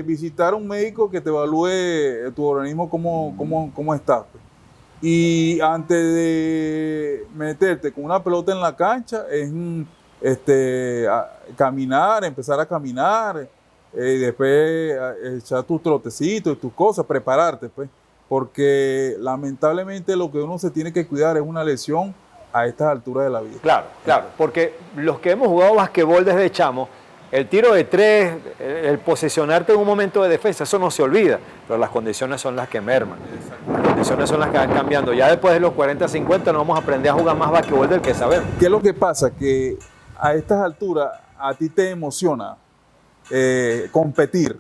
visitar a un médico que te evalúe tu organismo cómo está. Y antes de meterte con una pelota en la cancha, es caminar, empezar a caminar, después echar tus trotecitos y tus cosas, prepararte, pues, porque lamentablemente lo que uno se tiene que cuidar es una lesión a estas alturas de la vida. Claro, porque los que hemos jugado basquetbol desde chamo, El tiro de tres, el posicionarte en un momento de defensa, eso no se olvida, pero las condiciones son las que merman. Las condiciones son las que van cambiando. Ya después de los 40, 50 nos vamos a aprender a jugar más basquetbol del que sabemos. ¿Qué es lo que pasa? Que a estas alturas a ti te emociona competir.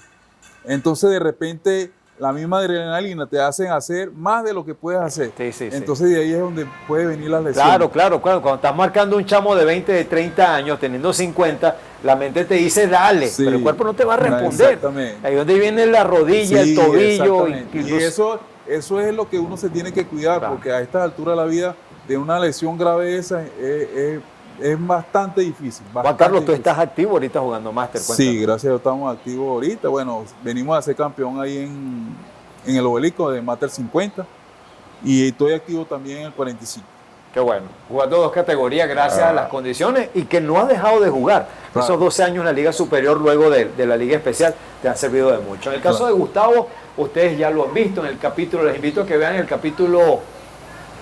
Entonces de repente la misma adrenalina te hacen hacer más de lo que puedes hacer. Sí. Entonces de ahí es donde puede venir las lesiones. Claro. Cuando estás marcando un chamo de 20, de 30 años, teniendo 50, la mente te dice dale, Sí. pero el cuerpo no te va a responder. Exactamente. Ahí es donde viene la rodilla, Sí, el tobillo. exactamente. Y eso es lo que uno se tiene que cuidar, Claro. porque a estas alturas de la vida, de una lesión grave esa, es bastante difícil. Juan bastante Carlos, tú difícil. estás activo ahorita jugando máster. Sí, cuéntame. gracias a Dios estamos activos ahorita. Bueno, venimos a ser campeón ahí en el Obelisco de Máster 50 y estoy activo también en el 45. Qué bueno. Jugando dos categorías gracias a las condiciones y que no has dejado de jugar. Claro. Esos 12 años en la Liga Superior luego de la Liga Especial te han servido de mucho. En el caso Claro. de Gustavo, ustedes ya lo han visto en el capítulo, les invito a que vean el capítulo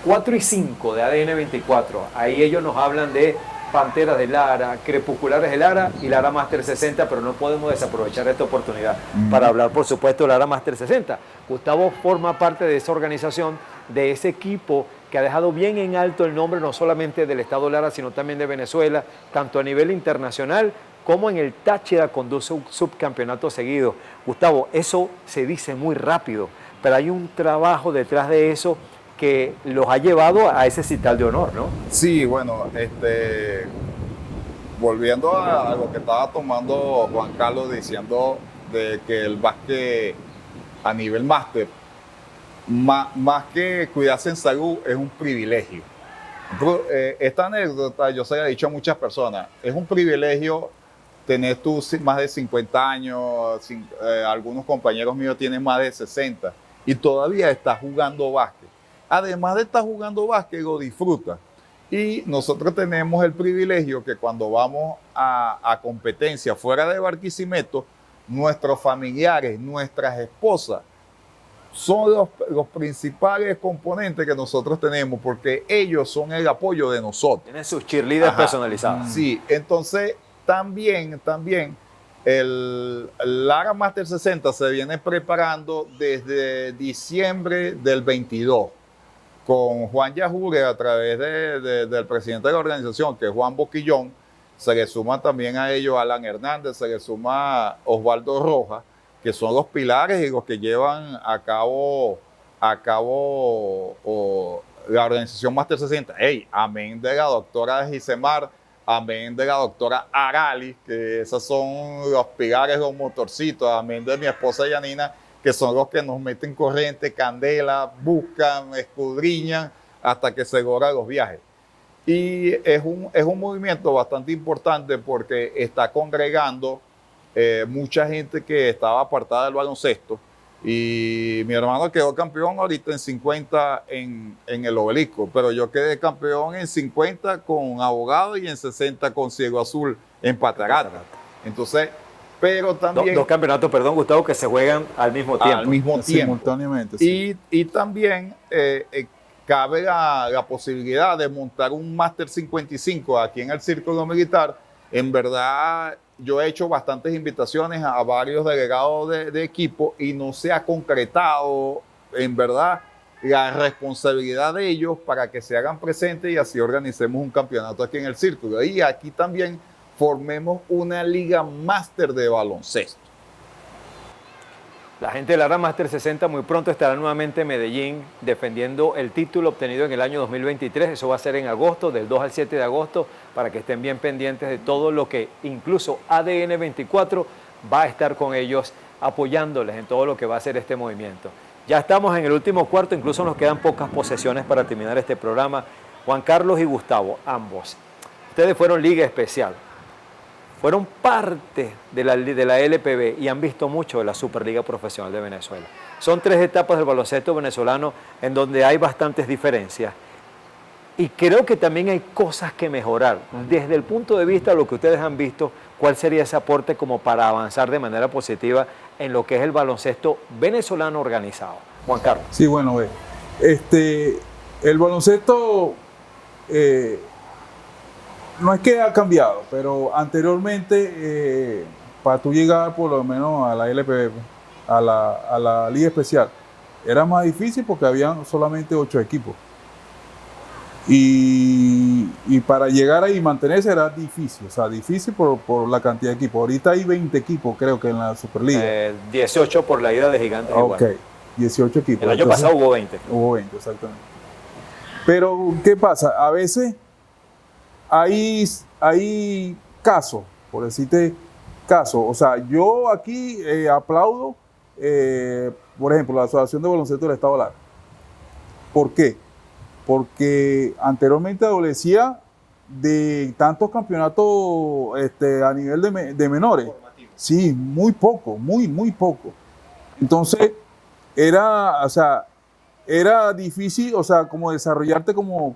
4 y 5 de ADN 24. Ahí ellos nos hablan de Panteras de Lara, Crepusculares de Lara y Lara Master 60, pero no podemos desaprovechar esta oportunidad para hablar, por supuesto, de Lara Master 60. Gustavo forma parte de esa organización, de ese equipo que ha dejado bien en alto el nombre no solamente del Estado Lara, sino también de Venezuela, tanto a nivel internacional como en el Táchira con 2 subcampeonatos seguidos. Gustavo, eso se dice muy rápido, pero hay un trabajo detrás de eso que los ha llevado a ese cital de honor, ¿no? Sí, bueno, volviendo a lo que estaba tomando Juan Carlos diciendo de que el básquet a nivel máster, más que cuidarse en salud, es un privilegio. Esta anécdota yo se la he dicho a muchas personas, es un privilegio tener tú más de 50 años, algunos compañeros míos tienen más de 60 y todavía estás jugando básquet. Además de estar jugando básquet, lo disfruta. Y nosotros tenemos el privilegio que cuando vamos a competencia fuera de Barquisimeto, nuestros familiares, nuestras esposas, son los principales componentes que nosotros tenemos, porque ellos son el apoyo de nosotros. Tienen sus cheerleaders Ajá. personalizadas. Sí, entonces también el Lara Master 60 se viene preparando desde diciembre del 22. Con Juan Yajure a través del presidente de la organización, que es Juan Boquillón, se le suma también a ellos Alan Hernández, se le suma Osvaldo Rojas, que son los pilares y los que llevan a cabo la organización Master 60. Amén de la doctora Gisemar, amén de la doctora Arali, que esos son los pilares, los motorcitos, amén de mi esposa Yanina, que son los que nos meten corriente, candela, buscan, escudriñan hasta que se logran los viajes. Y es un movimiento bastante importante porque está congregando mucha gente que estaba apartada del baloncesto. Y mi hermano quedó campeón ahorita en 50 en el Obelisco, pero yo quedé campeón en 50 con Abogado y en 60 con Ciego Azul en Patarata. Entonces, pero también... Dos campeonatos, perdón, Gustavo, que se juegan al mismo tiempo. Al mismo tiempo. Simultáneamente. Sí. Y también cabe la posibilidad de montar un Máster 55 aquí en el Círculo Militar. En verdad, yo he hecho bastantes invitaciones a varios delegados de equipo y no se ha concretado, en verdad, la responsabilidad de ellos para que se hagan presentes y así organicemos un campeonato aquí en el Círculo. Y aquí también formemos una liga máster de baloncesto. La gente de Lara Master 60 muy pronto estará nuevamente en Medellín defendiendo el título obtenido en el año 2023. Eso va a ser en agosto, del 2 al 7 de agosto, para que estén bien pendientes de todo lo que incluso ADN 24 va a estar con ellos apoyándoles en todo lo que va a ser este movimiento. Ya estamos en el último cuarto, incluso nos quedan pocas posesiones para terminar este programa. Juan Carlos y Gustavo, ambos. Ustedes fueron Liga Especial. Fueron parte de la LPB y han visto mucho de la Superliga Profesional de Venezuela. Son 3 etapas del baloncesto venezolano en donde hay bastantes diferencias. Y creo que también hay cosas que mejorar. Desde el punto de vista de lo que ustedes han visto, ¿cuál sería ese aporte como para avanzar de manera positiva en lo que es el baloncesto venezolano organizado? Juan Carlos. Sí, bueno, el baloncesto no es que ha cambiado, pero anteriormente, para tú llegar por lo menos a la LPB, a la Liga Especial, era más difícil porque habían solamente 8 equipos. Y para llegar ahí y mantenerse era difícil, o sea, difícil por la cantidad de equipos. Ahorita hay 20 equipos, creo que en la Superliga. 18 por la ida de Gigantes. Ok, Igual. 18 equipos. El año pasado hubo 20. Hubo 20, exactamente. Pero, ¿qué pasa? A veces hay casos, por decirte casos. O sea, yo aquí aplaudo, por ejemplo, la Asociación de Baloncesto del Estado Lara. ¿Por qué? Porque anteriormente adolecía de tantos campeonatos a nivel de menores. Sí, muy poco, muy poco. Entonces, o sea, era difícil, o sea, como desarrollarte como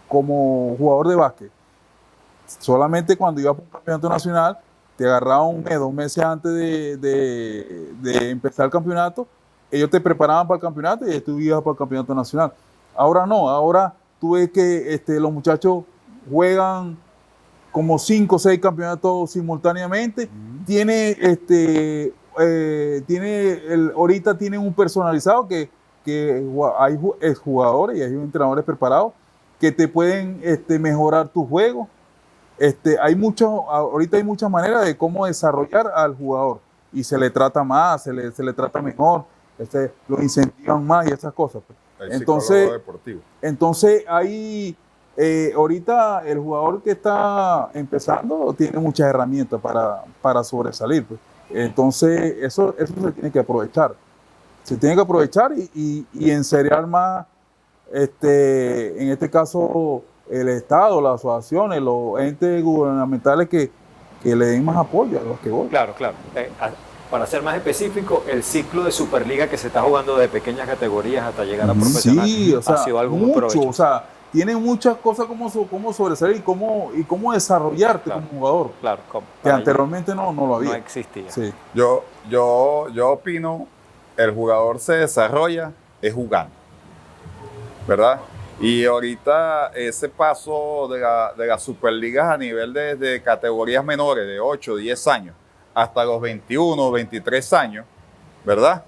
jugador de básquet. Solamente cuando ibas por un campeonato nacional, te agarraban 1 mes, 2 meses antes de empezar el campeonato, ellos te preparaban para el campeonato y tú ibas para el campeonato nacional. Ahora no, ahora tú ves que los muchachos juegan como 5 o 6 campeonatos simultáneamente. Ahorita tienen un personalizado que hay jugadores y hay entrenadores preparados que te pueden mejorar tu juego. Ahorita hay muchas maneras de cómo desarrollar al jugador y se le trata más, se le trata mejor, lo incentivan más y esas cosas. El psicólogo deportivo. Entonces ahorita el jugador que está empezando tiene muchas herramientas para sobresalir. Pues. Entonces eso se tiene que aprovechar. Se tiene que aprovechar y enseriar más, en este caso, el Estado, las asociaciones, los entes gubernamentales que le den más apoyo a los que voy. Claro, claro. Para ser más específico, el ciclo de Superliga que se está jugando de pequeñas categorías hasta llegar a profesional sí, o sea, ha sido algo muy provechoso. O sea, tiene muchas cosas como sobresalir y cómo desarrollarte como jugador. Claro, que anteriormente no lo había. No existía. Sí. Yo opino, el jugador se desarrolla es jugando, ¿verdad? Y ahorita ese paso de las Superligas a nivel de categorías menores, de 8, 10 años, hasta los 21, 23 años, ¿verdad?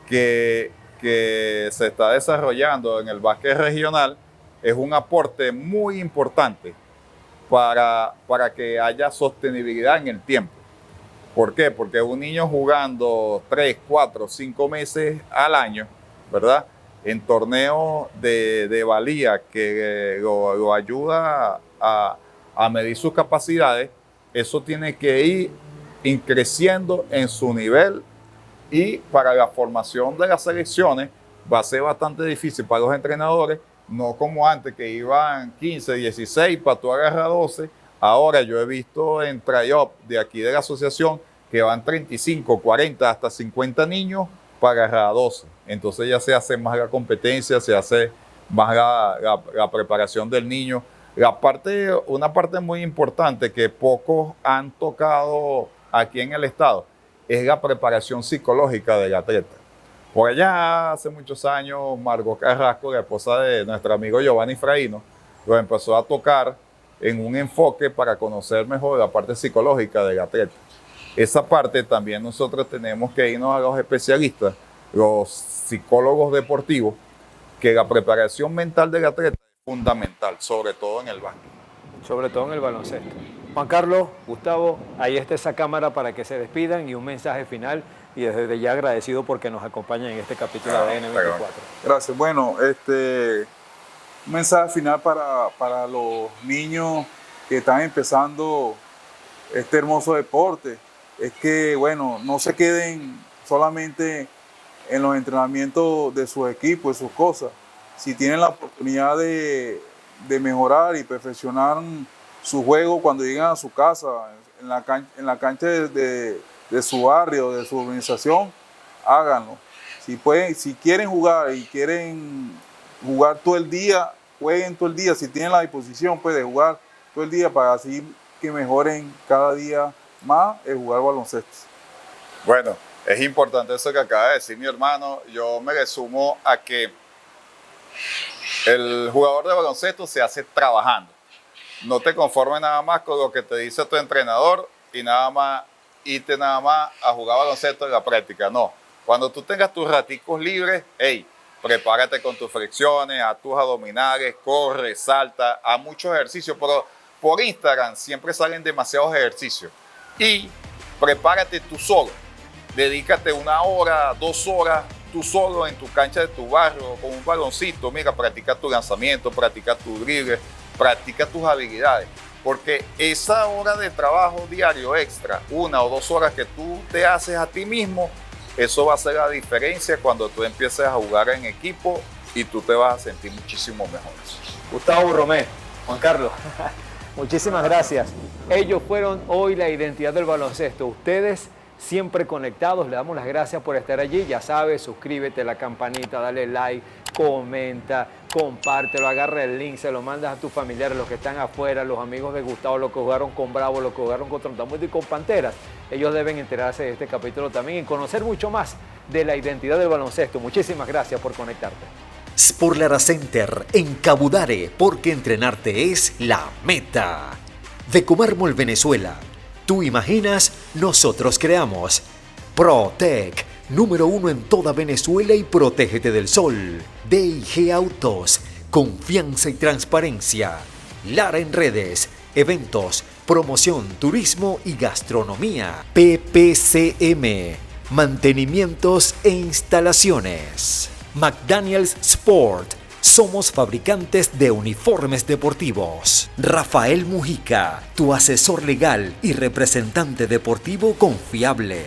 Que se está desarrollando en el básquet regional, es un aporte muy importante para que haya sostenibilidad en el tiempo. ¿Por qué? Porque un niño jugando 3, 4, 5 meses al año, ¿verdad? En torneos de valía que lo ayuda a medir sus capacidades, eso tiene que ir creciendo en su nivel, y para la formación de las selecciones va a ser bastante difícil para los entrenadores, no como antes que iban 15, 16 para tú agarrar 12. Ahora yo he visto en try-up de aquí de la asociación que van 35, 40, hasta 50 niños para agarrar 12. Entonces ya se hace más la competencia, se hace más la preparación del niño. Una parte muy importante que pocos han tocado aquí en el estado es la preparación psicológica del atleta. Por allá hace muchos años, Margot Carrasco, la esposa de nuestro amigo Giovanni Fraíno, lo empezó a tocar en un enfoque para conocer mejor la parte psicológica del atleta. Esa parte también nosotros tenemos que irnos a los especialistas, los psicólogos deportivos, que la preparación mental del atleta es fundamental, sobre todo en el básquet. Sobre todo en el baloncesto. Juan Carlos, Gustavo, ahí está esa cámara para que se despidan y un mensaje final, y desde ya agradecido porque nos acompañan en este capítulo de N24. Gracias. Bueno, un mensaje final para los niños que están empezando este hermoso deporte es que, bueno, no se queden solamente en los entrenamientos de sus equipos, de sus cosas. Si tienen la oportunidad de mejorar y perfeccionar su juego cuando llegan a su casa, en la cancha de su barrio, de su organización, háganlo. Si quieren jugar y quieren jugar todo el día, jueguen todo el día. Si tienen la disposición pues, de jugar todo el día para así que mejoren cada día más el jugar baloncesto. Bueno, es importante eso que acaba de decir mi hermano. Yo me resumo a que el jugador de baloncesto se hace trabajando. no te conformes nada más con lo que te dice tu entrenador y nada más irte nada más a jugar baloncesto en la práctica. No, cuando tú tengas tus raticos libres, hey, prepárate con tus flexiones, haz tus abdominales, corre, salta, haz muchos ejercicios, pero por Instagram siempre salen demasiados ejercicios. Y prepárate tú solo, dedícate 1 hora, 2 horas, tú solo en tu cancha de tu barrio, con un baloncito, mira, practica tu lanzamiento, practica tu drible, practica tus habilidades. Porque esa hora de trabajo diario extra, 1 o 2 horas que tú te haces a ti mismo, eso va a hacer la diferencia cuando tú empieces a jugar en equipo y tú te vas a sentir muchísimo mejor. Gustavo Romé, Juan Carlos, muchísimas gracias. Ellos fueron hoy la identidad del baloncesto. Ustedes siempre conectados, le damos las gracias por estar allí. Ya sabes, suscríbete, la campanita, dale like, comenta, compártelo, agarra el link, se lo mandas a tus familiares, los que están afuera, los amigos de Gustavo, los que jugaron con Bravo, los que jugaron contra Ontamuerto y con Panteras. Ellos deben enterarse de este capítulo también y conocer mucho más de la identidad del baloncesto. Muchísimas gracias por conectarte. Sportlara Center en Cabudare, porque entrenarte es la meta. Decumármol Venezuela. Tú imaginas, nosotros creamos. ProTech, número 1 en toda Venezuela y protégete del sol. DIG Autos, confianza y transparencia. Lara en redes, eventos, promoción, turismo y gastronomía. PPCM, mantenimientos e instalaciones. McDaniels Sport, somos fabricantes de uniformes deportivos. Rafael Mujica, tu asesor legal y representante deportivo confiable.